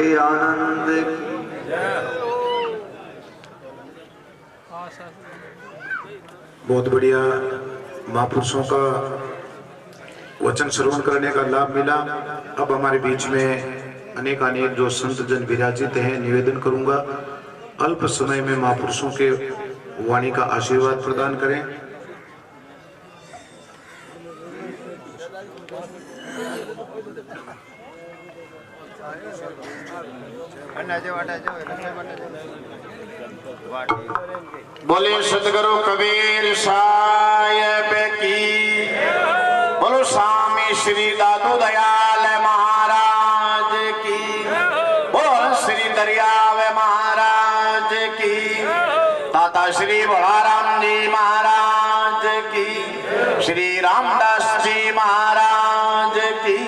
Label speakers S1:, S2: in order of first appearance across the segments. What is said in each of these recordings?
S1: के आनंद की। बहुत बढ़िया महापुरुषों का वचन श्रवण करने का लाभ मिला। अब हमारे बीच में अनेक अनेक जो संत जन विराजित हैं, निवेदन करूंगा अल्प समय में महापुरुषों के वाणी का आशीर्वाद प्रदान करें।
S2: बोले सतगुरु कबीर साहिब की, बोलो स्वामी श्री दादू दयाल महाराज की, बोल श्री दरियाव महाराज की, ताता श्री बड़ाराम जी महाराज की, श्री रामदास जी महाराज की,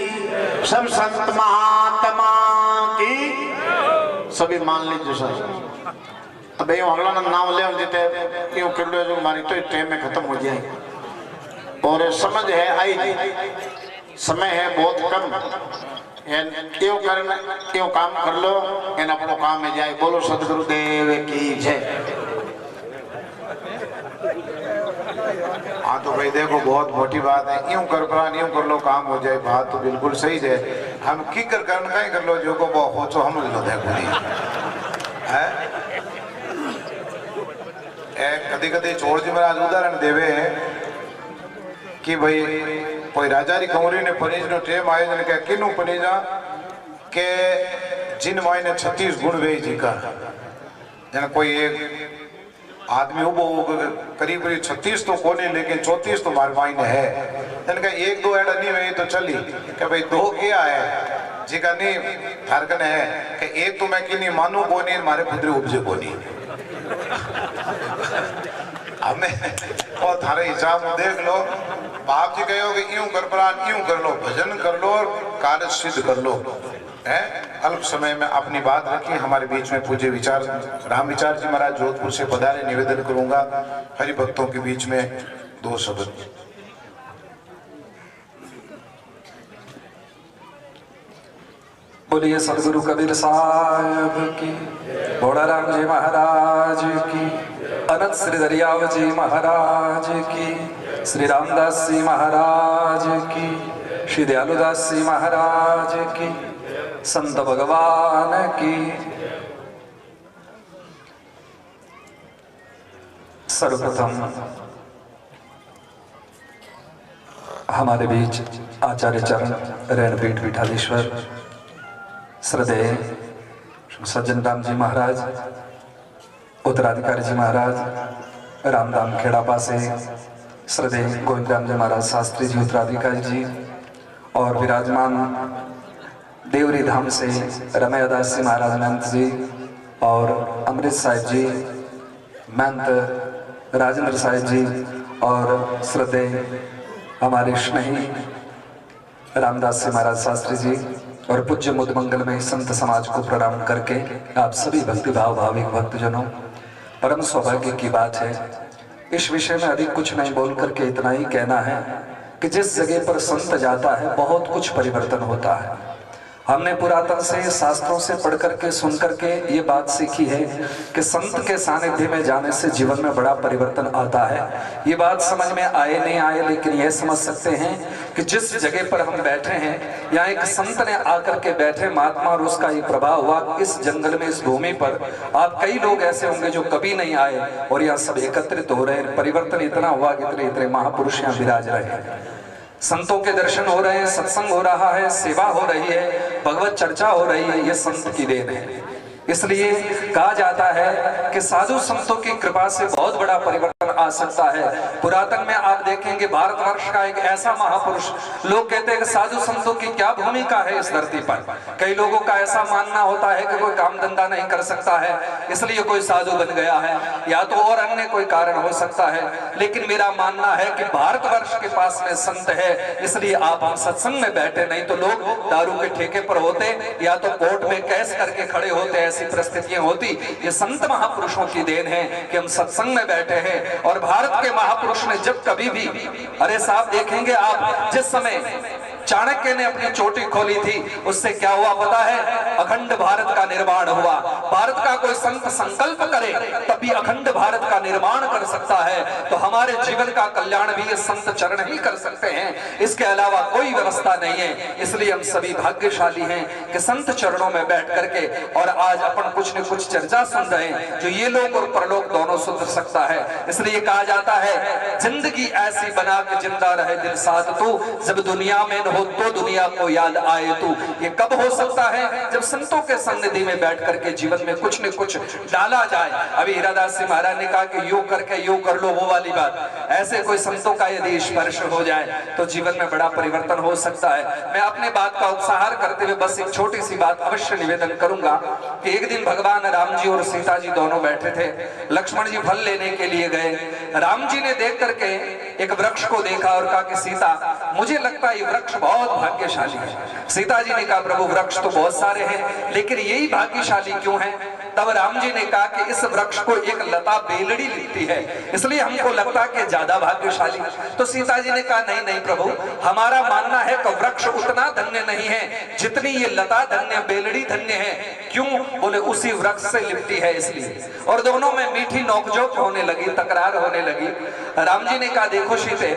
S2: सब संत महात्मा की। सभी मान लीजिए सर। अब ये अगला नाम ले देते क्यों कर लो जो हमारी तो टाइम में खत्म हो जाए और समझ है आई समय है बहुत कम। क्यों करना क्यों काम कर लो इन अपनों काम में जाए। बोलो सतगुरु देव की जय। हाँ तो भाई देखो बहुत मोटी बात है। यूं कर लो काम हो जाए। बात तो बिल्कुल सही है। हम की करना कहीं कर लो जो को हो तो हम लो देखो है। कदी कदी छोड़ जी महाराज उदाहरण देवे कि भाई कोई राजा री कंवरी ने पनीज नो टेम आयोजन के किनु पनीजा के जिन माई ने 36 गुण वे जी का जन कोई एक आदमी उबो करीब 36 तो कोने लेकिन 34 तो मार माई ने है। जन का एक दो एड़ा नहीं वे तो चली कि भाई दो क्या है जी का नहीं थारकन है कि एक तो मैं कि नहीं मानू को नहीं मारे पुत्री उपजे को नहीं। हमें और थारे हिसाब देख लो। बाप जी कहो कि यूं कर लो भजन कर लो और कार्य सिद्ध कर लो है। अल्प समय में अपनी बात रखी। हमारे बीच में पूज्य विचार राम विचार जी महाराज जोधपुर से पधारे। निवेदन करूंगा हरि भक्तों के बीच में दो शब्द।
S3: बोलिए सतगुरु कबीर साहिब की, भोला राम जी महाराज की, अनंत श्री दरियाव जी महाराज की, श्री रामदास जी महाराज की, श्री दयालुदास जी महाराज की, संत भगवान की। सर्वप्रथम हमारे बीच आचार्य चरण रणपीठ विठालेश्वर श्रद्धेय सज्जन राम जी महाराज, उत्तराधिकारी जी महाराज, रामधाम खेड़ापा से श्रद्धेय गोविंद राम जी महाराज शास्त्री जी उत्तराधिकारी जी, और विराजमान देवरी धाम से रमैया दास जी महाराज महंत जी, और अमृत साहिब जी महंत राजेंद्र साहिब जी, और श्रद्धेय हमारे स्नेही रामदास जी महाराज शास्त्री जी, और पूज्य मुद मंगल में संत समाज को प्रणाम करके आप सभी भक्ति भाव भाविक भक्तजनों, परम सौभाग्य की बात है। इस विषय में अधिक कुछ नहीं बोल करके इतना ही कहना है कि जिस जगह पर संत जाता है बहुत कुछ परिवर्तन होता है। हमने पुरातन से शास्त्रों से पढ़ करके सुन करके ये बात सीखी है कि संत के सानिध्य में जाने से जीवन में बड़ा परिवर्तन आता है। ये बात समझ में आए नहीं आए लेकिन यह समझ सकते हैं कि जिस जगह पर हम बैठे हैं या एक संत ने आकर के बैठे महात्मा और उसका ये प्रभाव हुआ इस जंगल में इस भूमि पर। आप कई लोग ऐसे होंगे जो कभी नहीं आए और यहाँ सब एकत्रित हो रहे हैं। परिवर्तन इतना हुआ कि इतने इतने महापुरुष यहाँ विराज रहे हैं। संतों के दर्शन हो रहे हैं, सत्संग हो रहा है, सेवा हो रही है, भगवत चर्चा हो रही है। ये संत की देन है। इसलिए कहा जाता है कि साधु संतों की कृपा से बहुत बड़ा परिवर्तन आ सकता है। पुरातन में आप देखेंगे भारतवर्ष का एक ऐसा महापुरुष, लोग कहते हैं कि साधु संतों की क्या भूमिका है इस धरती पर। कई लोगों का ऐसा मानना होता है कि कोई काम धंधा नहीं कर सकता है इसलिए कोई साधु बन गया है, या तो और अन्य कोई कारण हो सकता है। लेकिन मेरा मानना है कि भारतवर्ष के पास में संत है इसलिए आप हम सत्संग में बैठे, नहीं तो लोग दारू के ठेके पर होते या तो कोर्ट में कैस करके खड़े होते। ऐसी परिस्थितियां होती। ये संत महापुरुषों की देन है कि हम सत्संग में बैठे हैं। और भारत के महापुरुष ने जब कभी भी, अरे साहब देखेंगे आप, जिस समय चाणक्य ने अपनी चोटी खोली थी उससे क्या हुआ पता है? अखंड भारत का निर्माण हुआ। भारत का कोई संत संकल्प करे तभी अखंड भारत का निर्माण कर सकता है। तो हमारे जीवन का कल्याण भी ये संत चरण ही कर सकते हैं, इसके अलावा कोई व्यवस्था नहीं है। इसलिए हम सभी भाग्यशाली हैं कि संत चरणों में बैठ करके और आज अपन कुछ न कुछ चर्चा सुन रहे हैं जो ये लोग और परलोक दोनों सुधर सकता है। इसलिए कहा जाता है जिंदगी ऐसी बना के जिंदा रहे दिल साथ तू, जब दुनिया में न हो तो दुनिया को याद आए तू। ये कब हो सकता है? जब संतों के सन्निधि में बैठ करके जीवन में कुछ न कुछ डाला जाए। अभी हीरादास जी महाराज ने कहा कि योग करके योग कर लो, वो वाली बात। ऐसे कोई संतों का यदि स्पर्श हो जाए तो जीवन में बड़ा परिवर्तन हो सकता है। मैं अपने बात का उपसंहार करते हुए बस एक छोटी सी बात अवश्य निवेदन करूंगा कि एक दिन भगवान राम जी और सीता जी दोनों बैठे थे। लक्ष्मण जी फल लेने के लिए गए। राम जी ने देख करके एक वृक्ष को देखा और कहा कि सीता, मुझे लगता है ये वृक्ष बहुत भाग्यशाली है। सीता जी ने कहा प्रभु वृक्ष तो बहुत सारे हैं, लेकिन यही भाग्यशाली क्यों है? तब राम जी ने कहा कि इस वृक्ष को एक लता बेलड़ी लिखती है, इसलिए हमको लगता कि ज्यादा भाग्यशाली। तो सीता जी ने कहा नहीं नहीं प्रभु, हमारा मानना है कि वृक्ष उतना धन्य नहीं है जितनी ये लता धन्य, बेलड़ी धन्य है। क्यों? बोले उसी वृक्ष से लिपटी है इसलिए। और दोनों में मीठी नोकझोंक होने लगी, तकरार होने लगी। राम जी ने कहा देखो सीते,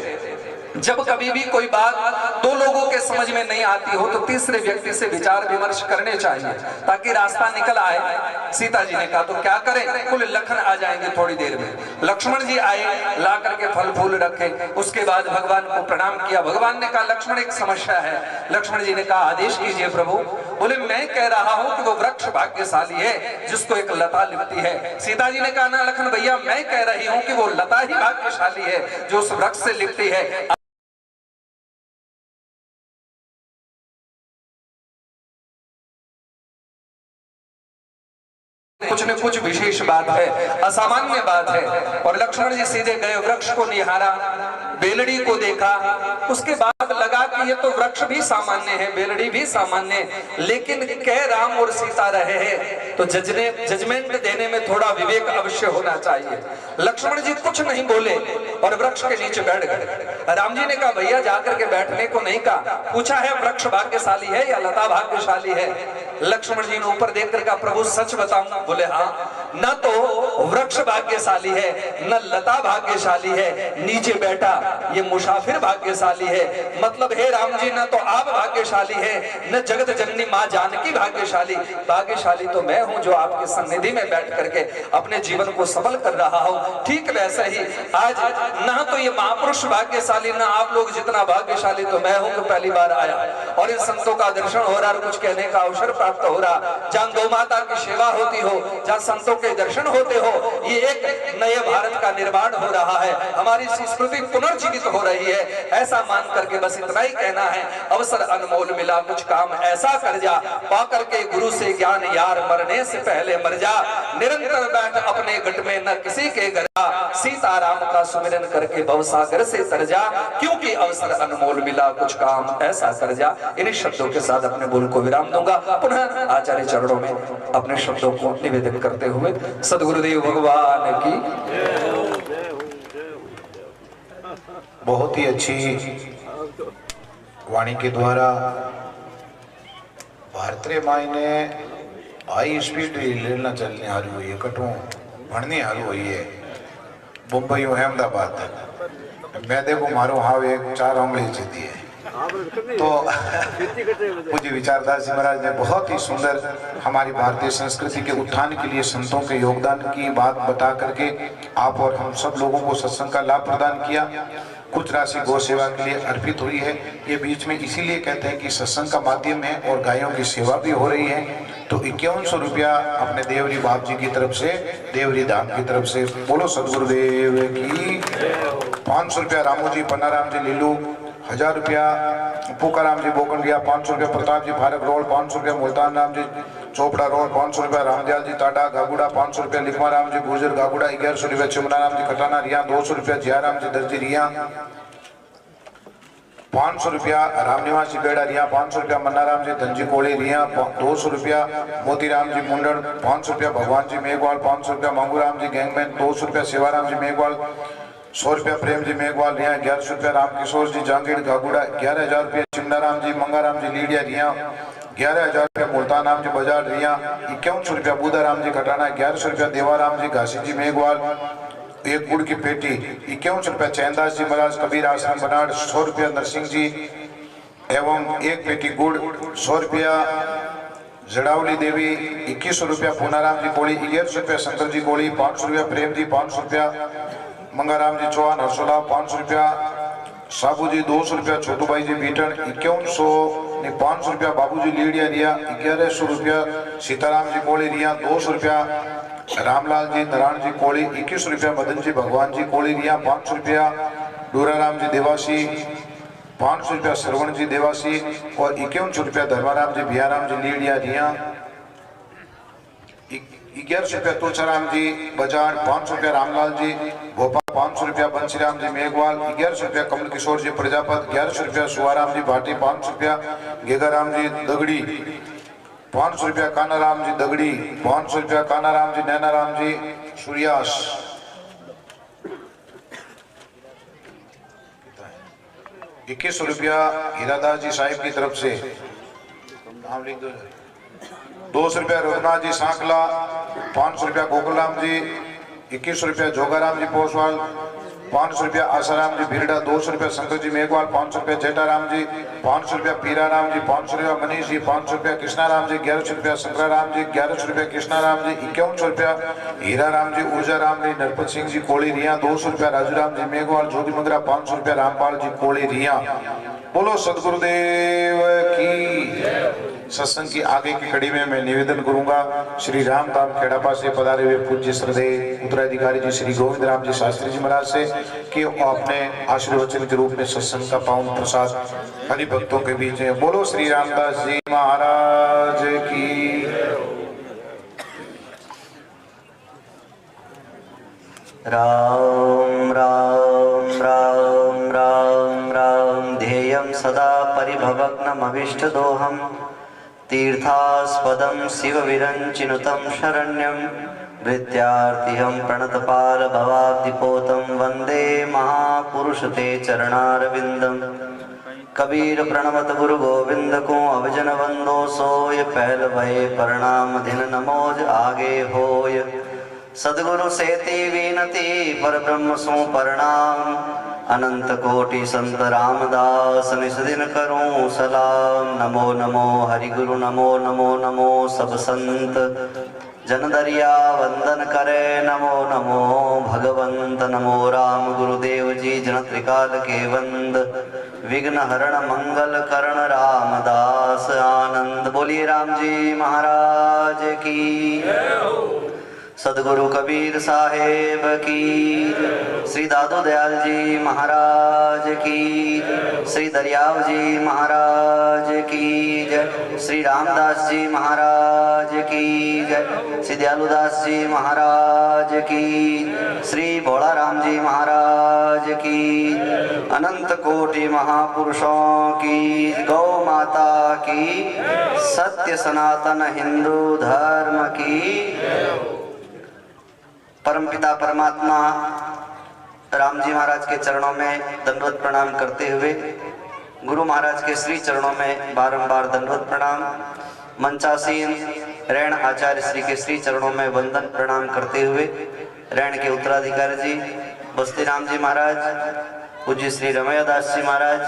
S3: जब कभी भी कोई बात दो लोगों के समझ में नहीं आती हो तो तीसरे व्यक्ति से विचार विमर्श करने चाहिए ताकि रास्ता निकल आए। सीता जी ने कहा तो क्या करें? बोले लखन आ जाएंगे थोड़ी देर में। लक्ष्मण जी आए, ला करके फल फूल रखे। उसके बाद भगवान को प्रणाम किया। भगवान ने कहा लक्ष्मण एक समस्या है। लक्ष्मण जी ने कहा आदेश कीजिए प्रभु। बोले मैं कह रहा हूं कि वो वृक्ष भाग्यशाली है जिसको एक लता लिपटी है। सीता जी ने कहा ना लखन भैया, मैं कह रही हूं कि वो लता ही भाग्यशाली है जो उस वृक्ष से लिपटी है। कुछ न कुछ विशेष बात है, असामान्य बात है। और लक्ष्मण जी सीधे गए, वृक्ष को निहारा, बेलड़ी को देखा। उसके बाद लगा कि ये तो वृक्ष भी सामान्य है, बेलड़ी भी सामान्य है, लेकिन कह राम और सीता रहे हैं तो जजमेंट देने में थोड़ा विवेक अवश्य होना चाहिए। लक्ष्मण जी कुछ नहीं बोले और वृक्ष के नीचे बैठ गए। राम जी ने कहा भैया जाकर के बैठने को नहीं कहा, पूछा है वृक्ष भाग्यशाली है या लता भाग्यशाली है? लक्ष्मण जी ने ऊपर देख कर कहा प्रभु सच बताऊं? बोले हाँ, न तो वृक्ष भाग्यशाली है न लता भाग्यशाली है, नीचे बैठा ये मुसाफिर भाग्यशाली है। मतलब हे राम जी, न तो आप भाग्यशाली है न जगत जननी माँ जानकी भाग्यशाली। भाग्यशाली तो मैं हूँ जो आपके सन्निधि में बैठ करके अपने जीवन को सफल कर रहा हूँ। ठीक वैसे ही आज न तो ये महापुरुष भाग्यशाली न आप लोग जितना भाग्यशाली तो मैं हूँ, पहली बार आया और इन संतों का दर्शन हो रहा और कुछ कहने का अवसर प्राप्त हो रहा। जहाँ गौ माता की सेवा होती हो, जहाँ संतों के दर्शन होते हो, ये एक नए भारत का निर्माण हो रहा है, हमारी संस्कृति पुनर्जीवित हो रही है। ऐसा मान करके बस इतना ही कहना है, अवसर अनमोल मिला कुछ काम ऐसा कर जा, पा करके गुरु से ज्ञान यार मरने से पहले मर जा। निरंतर बैठ अपने गट में न किसी के घर, सीताराम का सुमिरन करके भवसागर से तर जा, क्योंकि अवसर अनमोल मिला कुछ काम ऐसा कर जा। इन शब्दों के साथ अपने बोल को विराम दूंगा। पुनः आचार्य चरणों में अपने शब्दों को निवेदन करते हुए सद्गुरुदेव भगवान की।
S1: बहुत ही अच्छी वाणी के द्वारा भारतीय माई ने हाई स्पीड लेना चलने हारू हुई है, कटू भणनी हारू हुई है, मुंबई अहमदाबाद। मैं देखो मारो हाव एक 4 उंगली जीती है। तो पूज्य विचारदास जी महाराज ने बहुत ही सुंदर हमारी भारतीय संस्कृति के उत्थान के लिए संतों के योगदान की बात बता करके आप और हम सब लोगों को सत्संग का लाभ प्रदान किया। कुछ राशि गौ सेवा के लिए अर्पित हुई है। ये बीच में इसीलिए कहते हैं कि सत्संग का माध्यम है और गायों की सेवा भी हो रही है। तो 5100 रुपया अपने देवरी बाप जी की तरफ से, देवरी धाम की तरफ से, बोलो सदगुरुदेव की। 500 रुपया रामू जी पन्नाराम जी लीलू, 1000 रुपया पुकाराम जी बोकंडिया, 500 रुपया प्रताप जी भारत रोड, 500 रुपया मुल्तान राम जी चोपड़ा रोड, 500 रुपया रामदयाल जी टाटा गागुड़ा, 500 रुपया लिखमा राम जी गुर्जर गागुड़ा, 1100 रुपया चिमना राम जी खटाना रिया, 200 रुपया जियाराम जी दर्जी रिया, 500 रुपया रामनिवास जी बेड़ा रिया, 500 रुपया मन्नाराम जी धनजी कोड़ी रिया, 200 रुपया मोतीराम जी मुंडन, 500 रुपया भगवान जी मेघवाल, 500 रुपया मंगूराम जी गैंगमैन, 200 रुपया सेवाराम जी मेघवाल, 100 रुपया प्रेम जी मेघवाल रिया, 1100 रुपया राम किशोर जी जांगीड़ गागुड़ा, 11,000 रुपया चिमनाराम जी मंगाराम जी लीडिया रिया, 11,000 रुपया मुल्तान राम जी बाजार रिया 5100 रुपया बूदा राम जी खटाना 1100 रुपया देवा राम जी घासी जी मेघवाल एक गुड़ की पेटी 5100 रुपया चैनदास जी महाराज कबीर आश्रम बनाड़ 100 रुपया नरसिंह जी एवं एक पेटी गुड़ 100 रुपया जड़ावली देवी 2100 रुपया पूनाराम जी कोड़ी 1100 रुपया शंकर जी कोड़ी 500 रुपया प्रेम जी 500 रुपया मंगाराम जी चौहान हरसोला 500 रुपया साबू जी 200 रुपया छोटू भाई जी बीटन 5100 ने 500 रुपया बाबू जी लीडिया रिया 1100 रुपया सीताराम जी कोड़ी रिया 200 रुपया रामलाल जी नारायण जी कोड़ी 2100 रुपया मदन जी भगवान जी कोड़ी रिया 500 रुपया डूराराम जी देवासी 500 रुपया श्रवण जी देवासी और 5100 रुपया धर्माराम जी बियाराम जी लीडिया रिया 1100 रुपया तुलसाराम जी बजाज 500 रुपया रामलाल जी भोपाल 500 रुपया बंसीराम जी मेघवाल 1100 रुपया कमल किशोर जी प्रजापत 1100 रुपया सुवाराम जी भाटी 500 रुपया गेगाराम जी दगड़ी 500 रुपया कानाराम जी दगड़ी 500 रुपया कानाराम जी नैनाराम जी सूर्यास 2100 रुपया हीरादास जी साहिब की तरफ से नाम लिख दो 200 रुपया रघुनाथ जी सांकला 500 रुपया गोकुलराम जी 2100 रुपया जोगाराम जी पोसवाल 500 रुपया आसाराम जी भिरडा 200 रुपया शंकर जी मेघवाल 500 रुपया जेठाराम जी 500 रुपया पीराराम जी 500 रुपया मनीष जी 500 रुपया कृष्णाराम जी 1100 रुपया शंकराराम जी 1100 रुपया कृष्णाराम जी 5100 रुपया हीराराम जी ऊर्जाराम जी नरपत सिंह जी कोड़ी रिया 200 रुपया राजूराम जी मेघवाल जोगी मंगरा 500 रुपया रामपाल जी कोड़ी रिया। बोलो सदगुरुदेव की। सत्संग की आगे की कड़ी में मैं निवेदन करूंगा श्री रामधाम खेड़ापा से पधारे हुए पूज्य श्रद्धेय उत्तराधिकारी जी श्री गोविंद राम जी शास्त्री जी महाराज से कि आपने आशीर्वचन के रूप में सत्संग का पावन प्रसाद हरि भक्तों के बीच में। बोलो श्री रामदास जी महाराज की।
S4: राम राम राम राम राम ध्येयं सदा परिभवग्नमभीष्टदोहम् तीर्थास्पदं शिवविरञ्चिनुतं शरण्यं वृत्यार्तिहं प्रणतपालभवाब्धिपोतं वन्दे महापुरुषते चरणारविन्दम्। कबीर प्रणमत गुरु गोविंद को अवजन वंदो सोय पहल भय प्रणाम दिन नमोज आगे होय। सदगुरु सेती विनती पर ब्रह्म सो प्रणाम अनंत कोटि संत रामदास निस दिन करूं सलाम। नमो नमो हरि गुरु नमो नमो नमो सब संत जन दरिया वंदन करे नमो नमो भगवंत। नमो राम गुरुदेव जी जन त्रिकाल के वंद विघ्न हरण मंगल करण रामदास आनंद। बोलिए राम जी महाराज की। सदगुरु कबीर साहेब की। श्री दादू दयाल जी महाराज की। श्री दरियाव जी महाराज की जय। श्री रामदास जी महाराज की जय। श्री दयालुदास जी महाराज की। श्री भोला राम जी महाराज की। अनंत कोटि महापुरुषों की गौ माता की। सत्य सनातन हिंदू धर्म की। परमपिता परमात्मा राम जी महाराज के चरणों में दंडवत प्रणाम करते हुए गुरु महाराज के श्री चरणों में बारंबार दंडवत प्रणाम। मंचासीन रैण आचार्य श्री के श्री चरणों में वंदन प्रणाम करते हुए रैण के उत्तराधिकारी जी बस्ती राम जी महाराज पूज्य श्री रमैया दास जी महाराज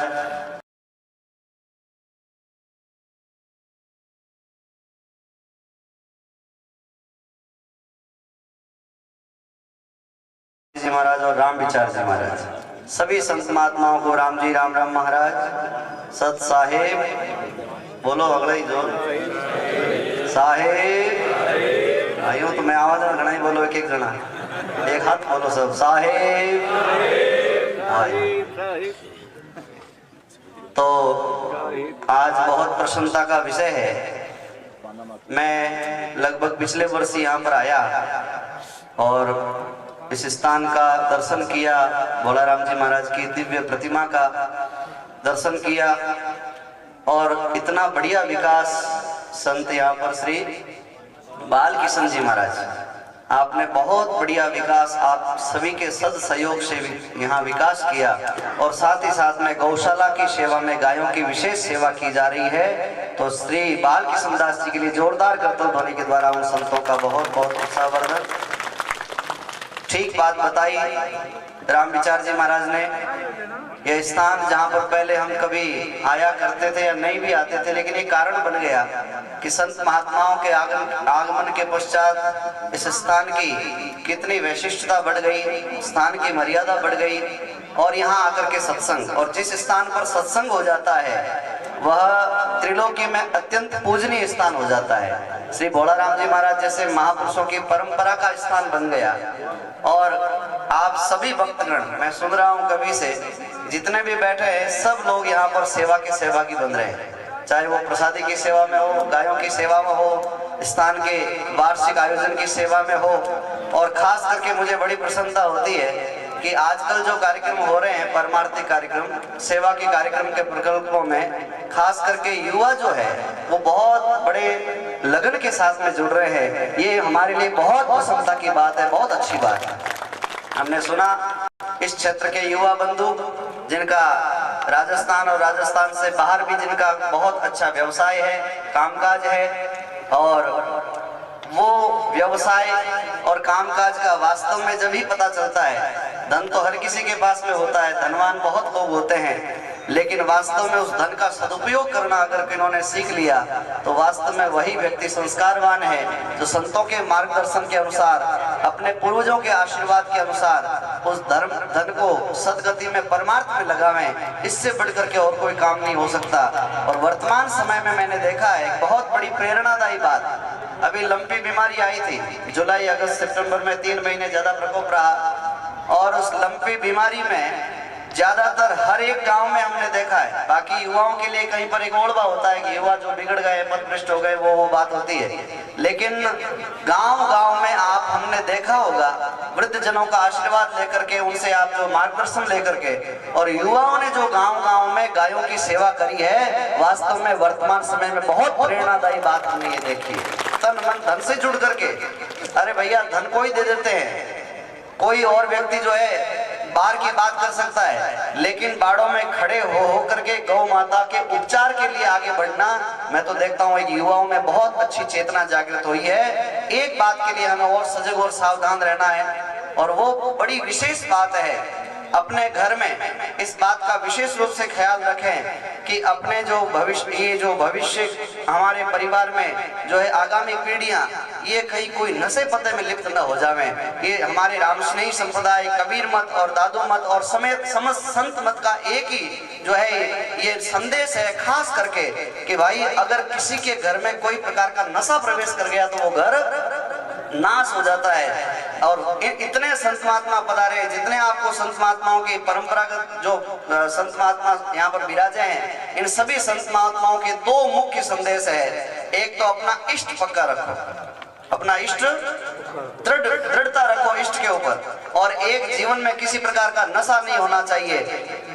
S4: जी महाराज और राम विचार जी महाराज सभी संत महात्माओं को राम जी राम राम महाराज सत साहेब बोलो अगला ही जोर साहेब आयो तो मैं आवाज में घना ही बोलो एक एक जना एक हाथ बोलो सब साहेब। तो आज बहुत प्रसन्नता का विषय है। मैं लगभग पिछले वर्ष यहाँ पर आया और इस स्थान का दर्शन किया, भोलाराम जी महाराज की दिव्य प्रतिमा का दर्शन किया और इतना बढ़िया विकास संत यहाँ पर श्री बाल किशन जी महाराज आपने बहुत बढ़िया विकास, आप सभी के सद सहयोग से यहाँ विकास किया और साथ ही साथ में गौशाला की सेवा में गायों की विशेष सेवा की जा रही है। तो श्री बाल कृष्णदास जी के लिए जोरदार करतल ध्वनि के द्वारा उन संतों का बहुत बहुत उत्साहवर्धन। ठीक बात बताई राम विचार जी महाराज ने। यह स्थान जहाँ पर पहले हम कभी आया करते थे या नहीं भी आते थे, लेकिन एक कारण बन गया कि संत महात्माओं के आगमन के पश्चात इस स्थान की कितनी वैशिष्टता बढ़ गई, स्थान की मर्यादा बढ़ गई और यहाँ आकर के सत्संग, और जिस स्थान पर सत्संग हो जाता है वह त्रिलोकी में अत्यंत पूजनीय स्थान हो जाता है। श्री भोलाराम जी महाराज जैसे महापुरुषों की परंपरा का स्थान बन गया। और आप सभी भक्तगण, मैं सुन रहा हूँ कभी से, जितने भी बैठे हैं सब लोग यहाँ पर सेवा के सहभागी बन रहे हैं, चाहे वो प्रसादी की सेवा में हो, गायों की सेवा में हो, स्थान के वार्षिक आयोजन की सेवा में हो। और खास करके मुझे बड़ी प्रसन्नता होती है कि आजकल जो कार्यक्रम हो रहे हैं, परमार्थिक कार्यक्रम, सेवा के कार्यक्रम के प्रकल्पों में खास करके युवा जो है वो बहुत बड़े लगन के साथ में जुड़ रहे हैं। ये हमारे लिए बहुत प्रसन्नता की बात है, बहुत अच्छी बात है। हमने सुना इस क्षेत्र के युवा बंधु जिनका राजस्थान और राजस्थान से बाहर भी जिनका बहुत अच्छा व्यवसाय है, कामकाज है, और वो व्यवसाय और कामकाज का वास्तव में जब ही पता चलता है, धन तो हर किसी के पास में होता है, धनवान बहुत लोग होते हैं, लेकिन वास्तव में उस धन का सदुपयोग करना अगर इन्होंने सीख लिया तो वास्तव में वही व्यक्ति संस्कारवान है, जो संतों के मार्गदर्शन के अनुसार, अपने पूर्वजों के आशीर्वाद के अनुसार उस धन को सदगति में, परमार्थ में लगावें। इससे बढ़कर के और कोई काम नहीं हो सकता। और वर्तमान समय में मैंने देखा है एक बहुत बड़ी प्रेरणादायी बात, अभी लंपी बीमारी आई थी जुलाई, अगस्त, सितंबर में 3 महीने ज्यादा प्रकोप रहा, और उस लंपी बीमारी में ज्यादातर हर एक गांव में हमने देखा है, बाकी युवाओं के लिए कहीं पर एक ओढ़वा होता है कि युवा जो बिगड़ गए, पथभ्रष्ट हो गए, वो बात होती है, लेकिन गांव में आप हमने देखा होगा वृद्ध जनों का आशीर्वाद लेकर के, उनसे आप जो मार्गदर्शन लेकर के, और युवाओं ने जो गांव में गायों की सेवा करी है, वास्तव में वर्तमान समय में बहुत प्रेरणादायी बात हमने ये देखी है। तन मन धन से जुड़ करके, अरे भैया धन को ही दे देते हैं, कोई और व्यक्ति जो है बाहर की बात कर सकता है, लेकिन बाड़ों में खड़े हो करके गौ माता के उपचार के लिए आगे बढ़ना, मैं तो देखता हूँ एक युवाओं में बहुत अच्छी चेतना जागृत हुई है। एक बात के लिए हमें और सजग और सावधान रहना है, और वो बड़ी विशेष बात है, अपने घर में इस बात का विशेष रूप से ख्याल रखें कि अपने जो भविष्य, ये जो भविष्य हमारे परिवार में जो है आगामी पीढ़ियां, ये कहीं कोई नशे पते में लिप्त न हो जावें। ये हमारे रामस्नेही संप्रदाय, कबीर मत और दादू मत और समेत समस्त संत मत का एक ही जो है ये संदेश है, खास करके कि भाई अगर किसी के घर में कोई प्रकार का नशा प्रवेश कर गया तो वो घर नाश हो जाता है। और इतने संत महात्मा पधारे, जितने आपको संत महात्माओं की परंपरागत जो संत महात्मा यहाँ पर विराजे हैं, इन सभी संत महात्माओं के 2 मुख्य संदेश है। एक तो अपना इष्ट पक्का रखो, अपना इष्ट दृढ़ता रखो इष्ट के ऊपर, और एक जीवन में किसी प्रकार का नशा नहीं होना चाहिए।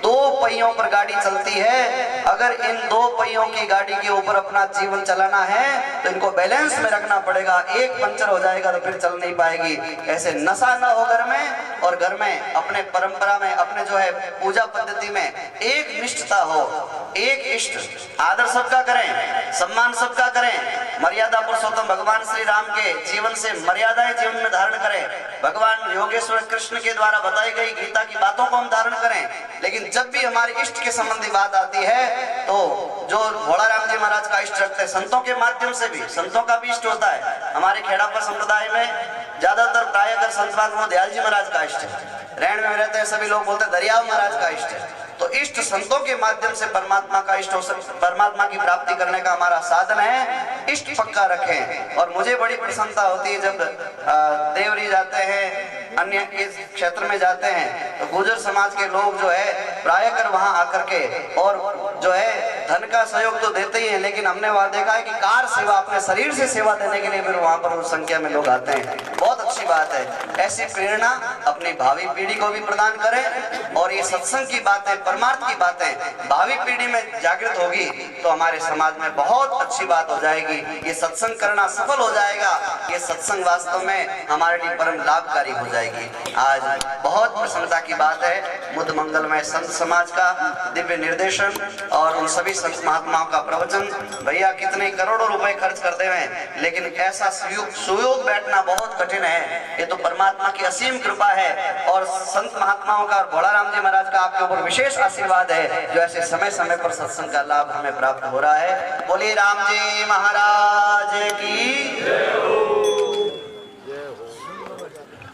S4: 2 पहियों पर गाड़ी चलती है, अगर इन 2 पहियों की गाड़ी के ऊपर अपना जीवन चलाना है तो इनको बैलेंस में रखना पड़ेगा। एक पंचर हो जाएगा तो फिर चल नहीं पाएगी। ऐसे नशा न हो घर में, और घर में अपने परंपरा में, अपने जो है पूजा पद्धति में एक निष्ठता हो, एक इष्ट, आदर सबका करें, सम्मान सबका करें, मर्यादा पुरुषोत्तम भगवान श्री राम के जीवन से मर्यादाएं जीवन में धारण करें, भगवान योगेश्वर कृष्ण के द्वारा बताई गई गीता की बातों को हम धारण करें। लेकिन जब भी हमारे इष्ट के संबंधी बात आती है तो जो भोलाराम जी महाराज का इष्ट रखते हैं, संतों के माध्यम से भी, संतों का भी इष्ट होता है। हमारे खेड़ापा संप्रदाय में ज्यादातर प्रायः संत महात्मा दयाल जी महाराज का इष्ट है, रैण में रहते हैं सभी लोग बोलते हैं दरियाव महाराज का इष्ट है। तो इष्ट संतों के माध्यम से परमात्मा का इष्ट हो सकता, परमात्मा की प्राप्ति करने का हमारा साधन है। इष्ट पक्का रखें। और मुझे बड़ी प्रसन्नता होती है जब देवरी जाते हैं, अन्य इस क्षेत्र में जाते हैं, तो गुर्जर समाज के लोग जो है प्रायः कर वहां आकर के और जो है धन का सहयोग तो देते ही हैं, लेकिन हमने वहां देखा है कि कार सेवा, अपने शरीर से सेवा देने के लिए फिर वहां पर उस संख्या में लोग आते हैं। बहुत अच्छी बात है। ऐसी प्रेरणा अपनी भावी पीढ़ी को भी प्रदान करें और ये सत्संग की बातें, परमार्थ की बातें भावी पीढ़ी में जागृत होगी तो हमारे समाज में बहुत अच्छी बात हो जाएगी। ये सत्संग करना सफल हो जाएगा। ये सत्संग वास्तव में हमारे लिए परम लाभकारी हो जाएगी। आज बहुत प्रसन्नता की बात है, मुद मंगलमय संत समाज का दिव्य निर्देशन और उन सभी संत महात्माओं का प्रवचन। भैया कितने करोड़ों रुपए खर्च करते हैं, लेकिन ऐसा सुयोग बैठना बहुत कठिन है। ये तो परमात्मा की असीम कृपा है और संत महात्माओं का और भोलाराम जी महाराज का आपके ऊपर विशेष आशीर्वाद है, जो ऐसे समय समय पर सत्संग का लाभ हमें प्राप्त हो रहा है। बोलिए राम जी महाराज की।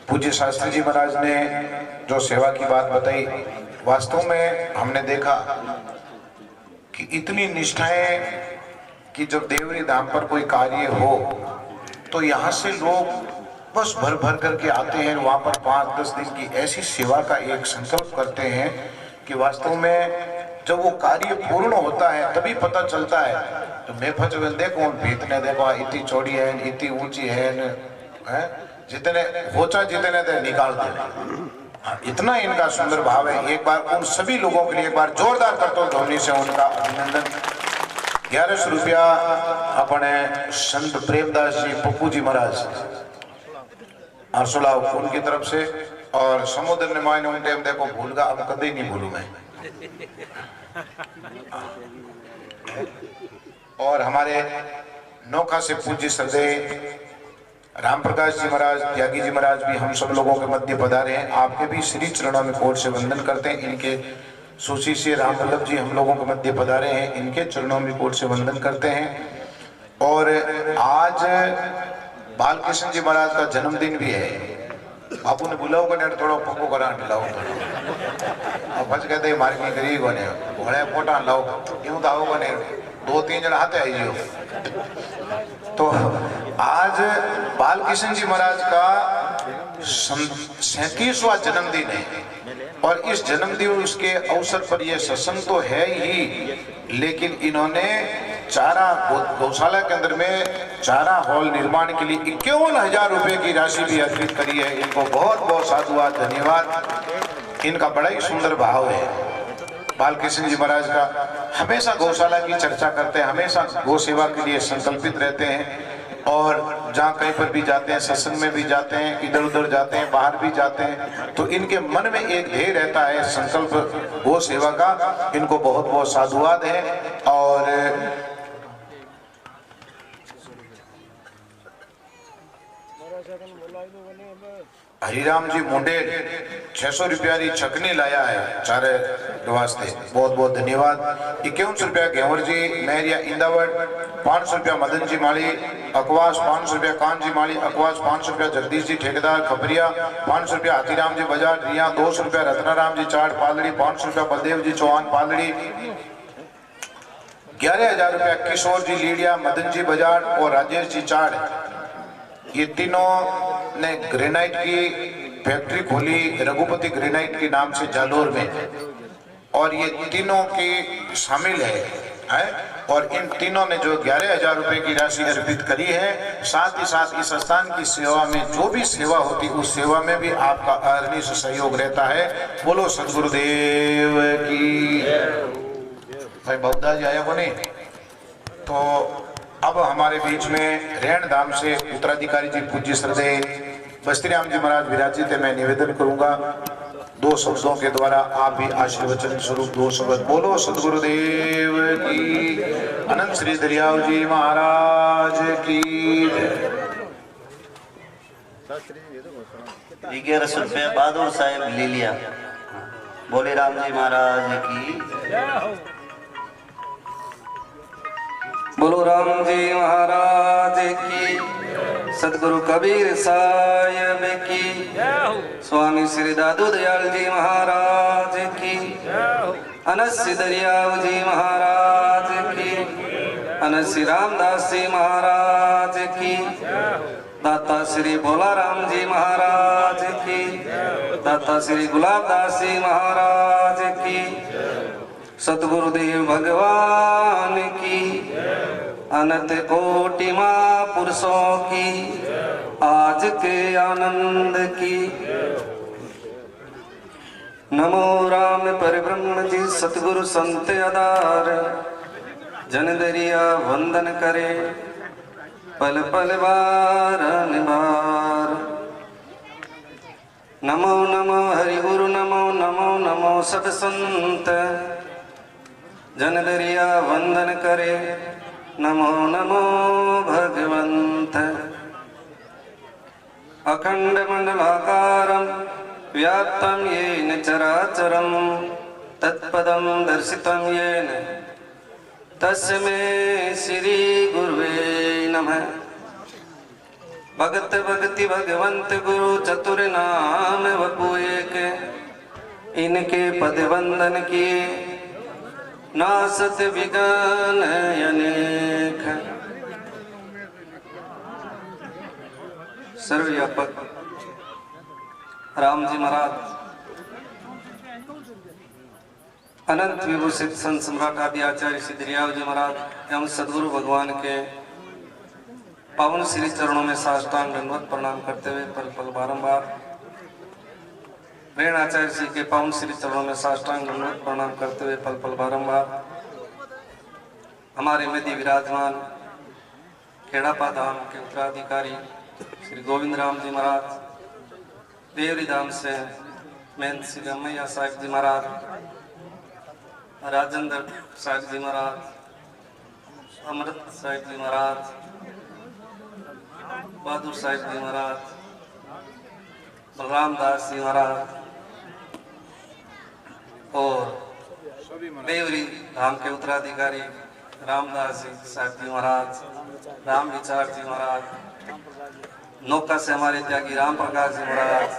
S1: पूज्य शास्त्री जी महाराज ने जो सेवा की बात बताई, वास्तव में हमने देखा कि इतनी निष्ठाएं कि जब देवरी धाम पर कोई कार्य हो तो यहाँ से लोग बस भर भर करके आते हैं। वहाँ पर 5-10 दिन की ऐसी सेवा का एक संकल्प करते हैं कि वास्तव में जब वो कार्य पूर्ण होता है तभी पता चलता है। तो मैं फचवेल देखो भीतने देखो इतनी चौड़ी है, इतनी ऊंची है, जितने होचा जितने दे निकाल दे। इतना इनका सुंदर भाव है। एक बार उन सभी लोगों के लिए एक बार जोरदार करतोल ध्वनि से उनका अभिनंदन। 1100 रुपया अपने संत प्रेमदास जी पप्पू जी महाराज अरसोला उनकी तरफ से, और समुद्र ने मायने उन टाइम देखो भूलगा, अब कभी नहीं भूलू मैं। और हमारे नौखा से पूज्य श्रद्धेय राम प्रकाश जी महाराज, त्यागी जी महाराज भी हम सब लोगों के मध्य पधारे हैं। आपके भी श्री चरणों में कोट से वंदन करते हैं। इनके सुशी से राम वल्लभ जी हम लोगों के मध्य पधारे हैं, इनके चरणों में कोट से वंदन करते हैं। और आज बालकृष्ण जी महाराज का जन्मदिन भी है। बापू ने बुलाओ का थोड़ा पक्को करा लाओ, अब बच कहते मार्गी गरीब बने घोड़े पोटा लाओ, यूं तो आओ बने 2-3 जन हाथे आई जियो। तो आज बालकृष्ण जी महाराज का 37वां जन्मदिन है और इस जन्मदिन उसके अवसर पर यह सत्संग तो है ही, लेकिन इन्होंने चारा गौशाला के अंदर में चारा हॉल निर्माण के लिए 51,000 रुपए की राशि भी अर्पित करी है। इनको बहुत बहुत साधुवाद, धन्यवाद। इनका बड़ा ही सुंदर भाव है। बालकृष्ण जी महाराज का हमेशा गौशाला की चर्चा करते हैं, हमेशा गौ सेवा के लिए संकल्पित रहते हैं और जहाँ कहीं पर भी जाते हैं, सत्संग में भी जाते हैं, इधर उधर जाते हैं, बाहर भी जाते हैं, तो इनके मन में एक ध्येय रहता है संकल्प गौ सेवा का। इनको बहुत बहुत साधुवाद है। और हरिराम जी मुंडेर 600 रुपया की छकनी लाया है चारे वास्ते, बहुत बहुत धन्यवाद। 51 रुपया घेवर जी मेहरिया इंदावट, 500 रुपया मदन जी माली अकवास, 500 रुपया कान जी माली अकवास, 500 रुपया जगदीश जी ठेकेदार खपरिया, 500 रुपया हाथीराम जी बाजार रिया, 200 रुपया रत्नाराम जी चाट पालड़ी, 500 रुपया बलदेव जी चौहान पालड़ी, 11,000 रुपया किशोर जी लीडिया मदन जी बाजार और राजेश जी चाड़। ये तीनों ने ग्रेनाइट की फैक्ट्री खोली रघुपति ग्रेनाइट के नाम से जालोर में, और ये तीनों की शामिल है। और इन तीनों ने जो 11,000 रुपए की राशि अर्पित करी है, साथ ही साथ इस स्थान की सेवा में जो भी सेवा होती उस सेवा में भी आपका अहर्निश सहयोग रहता है। बोलो सदगुरुदेव की। भाई बौद्धा जी आया को नहीं, तो अब हमारे बीच में रेण धाम से उत्तराधिकारी जी पूज्य श्रद्धेय बस्तीराम जी महाराज विराजित है। मैं निवेदन करूंगा 2 शब्दों के द्वारा आप भी आशीर्वचन स्वरूप 2 शब्द बोलो सदगुरुदेव की। अनंत श्री दरियाव जी महाराज की।
S4: 1100 रुपया बहादुर साहब ले लिया। बोले राम जी महाराज की।
S3: बोलो राम जी महाराज की। सदगुरु कबीर साहिब की। स्वामी श्री दादू दयाल जी महाराज की। अनस्य दरियाव जी महाराज की। अनस्य रामदास जी महाराज की। दाता श्री भोलाराम जी महाराज की। दाता श्री गुलाबदास जी महाराज की। सतगुरुदेव भगवान की, अनंत कोटि महापुरुषों की, आज के आनंद की। नमो राम परब्रह्म जी सतगुरु संत आधार, जन दरिया वंदन करे, पल पल बारंबार। नमो नमो हरि गुरु, नमो नमो नमो सत संत, जन दरिया वंदन करे, नमो नमो भगवंत। अखंड मंडलाकारं व्याप्तं येन चराचरं, तत्पदं दर्शितं येन तस्मै श्री गुरुवे नमः। भगत भक्ति भगवंत गुरु चतुर नाम वपु एक, इनके पद वंदन किए नासत विघ्न अनेक। सर्वव्यापक राम जी महाराज, अनंत विभूषित संत सम्राट आदि आचार्य श्री दरियाव जी महाराज एवं सदगुरु भगवान के पावन श्री चरणों में साष्टांग दंडवत प्रणाम करते हुए पल पल बारंबार, रेण आचार्य जी के पावन श्री चरणों में साष्टांग दंडवत प्रणाम करते हुए पल पल बारंबार, हमारे मध्य विराजमान खेड़ापा धाम के उत्तराधिकारी श्री गोविंद राम जी महाराज, देवरी धाम से महंत श्री रमैया साहिब जी महाराज, राजेंद्र साहिब जी महाराज, अमृत साहिब जी महाराज, बहादुर साहिब जी महाराज, बलराम दास जी महाराज और देवरी धाम के उत्तराधिकारी रामदास जी साहिब जी महाराज, राम विचार जी महाराज, नौका से हमारे त्यागी राम प्रकाश जी महाराज,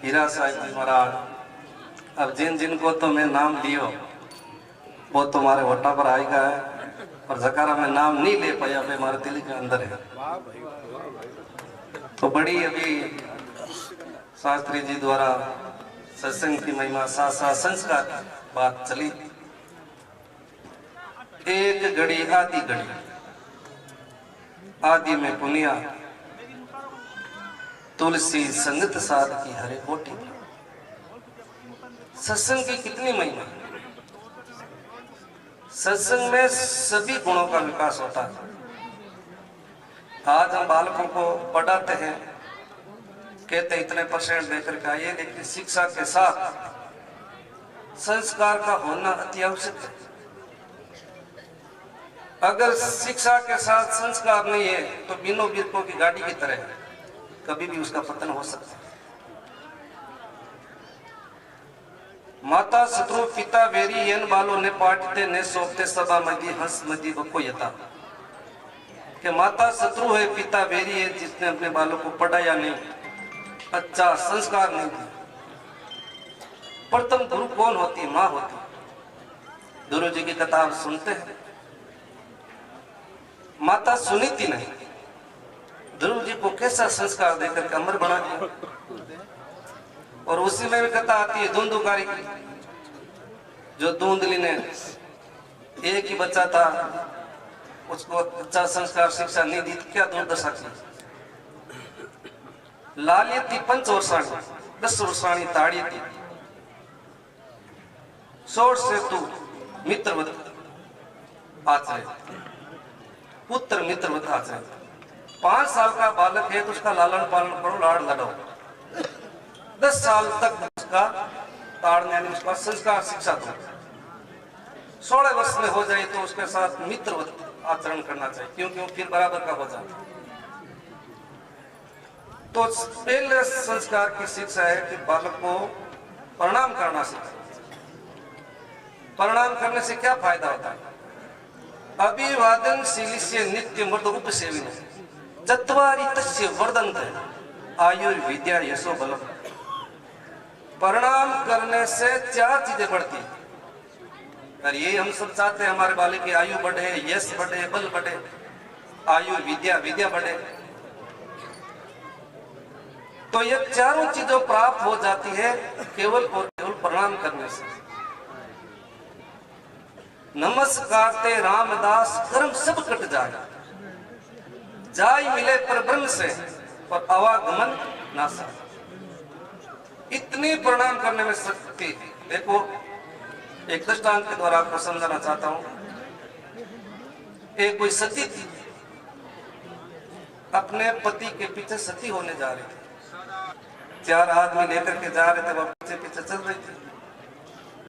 S3: हीरा साहिब जी महाराज। अब जिन जिनको तो मैं नाम लियो वो तुम्हारे वोटा पर आएगा है, और जकारा में नाम नहीं ले पाया वे हमारे दिल के अंदर है। तो बड़ी अभी शास्त्री जी द्वारा सत्संग की महिमा सासा संस्कार बात चली। एक घड़ी आदि घड़ी, आदि में पुनिया, तुलसी संगत साध की हरे कोटि। सत्संग की कितनी महिमा। सत्संग में सभी गुणों का विकास होता है। आज हम बालकों को पढ़ाते हैं, कहते इतने % देकर के आइए, लेकिन शिक्षा के साथ संस्कार का होना अति आवश्यक है। अगर शिक्षा के साथ संस्कार नहीं है तो बिनो बिरकों की गाड़ी की तरह कभी भी उसका पतन हो सकता है। माता शत्रु पिता वेरी येन बालों ने पाटते ने सोपते सभा मदी हंस मदी बको यता, कि माता शत्रु है पिता वेरी है जिसने अपने बालों को पढ़ाया नहीं, अच्छा संस्कार नहीं दिया। प्रथम गुरु कौन होती है? माँ होती है। गुरु जी की कथा आप सुनते हैं, माता सुनीति नहीं, गुरु जी को कैसा संस्कार देकर के अमर बना दिया। और उसी में भी कथा आती है धुंधुकारी की, जो धुंधली ने एक ही बच्चा था, उसको अच्छा संस्कार शिक्षा नहीं दी, क्या दुर्दशा की। लाली थी 5 वर्षाणी, 10 वर्षाणी ताड़ी थी, 16 से तू मित्रवत आचरे, पुत्र मित्रवत आचरे। 5 साल का बालक है तो उसका लालन पालन करो, लाड़ लड़ाओ। 10 साल तक उसका ताड़ने यानी उसका संस्कार शिक्षा दो। 16 वर्ष में हो जाए तो उसके साथ मित्रवत आचरण करना चाहिए, क्योंकि वो फिर बराबर का हो जाता है। तो पहले संस्कार की शिक्षा है कि बालक को प्रणाम करना सीखे। प्रणाम करने से क्या फायदा होता है? अभिवादन शीलिस्य नित्य मृद उपसेविन चत्वारि तस्य वर्धन्त आयुर्विद्या यशो बलम। प्रणाम करने से 4 चीजें बढ़ती है, और ये हम सब चाहते हैं हमारे बालक की आयु बढ़े, यश बढ़े, बल बढ़े, आयुर्विद्या विद्या बढ़े। तो ये चारों चीजों प्राप्त हो जाती है केवल और केवल प्रणाम करने से।
S5: नमस्कार ते रामदास कर्म सब कट जाए, जाय मिले पर ब्रह्म से और आवागमन नासा। इतने प्रणाम करने में शक्ति। देखो एक दृष्टांत के द्वारा आपको समझाना चाहता हूं। एक कोई सती थी, अपने पति के पीछे सती होने जा रही थी। 4 आदमी लेकर के जा रहे थे, वह पीछे पीछे चल रही थी।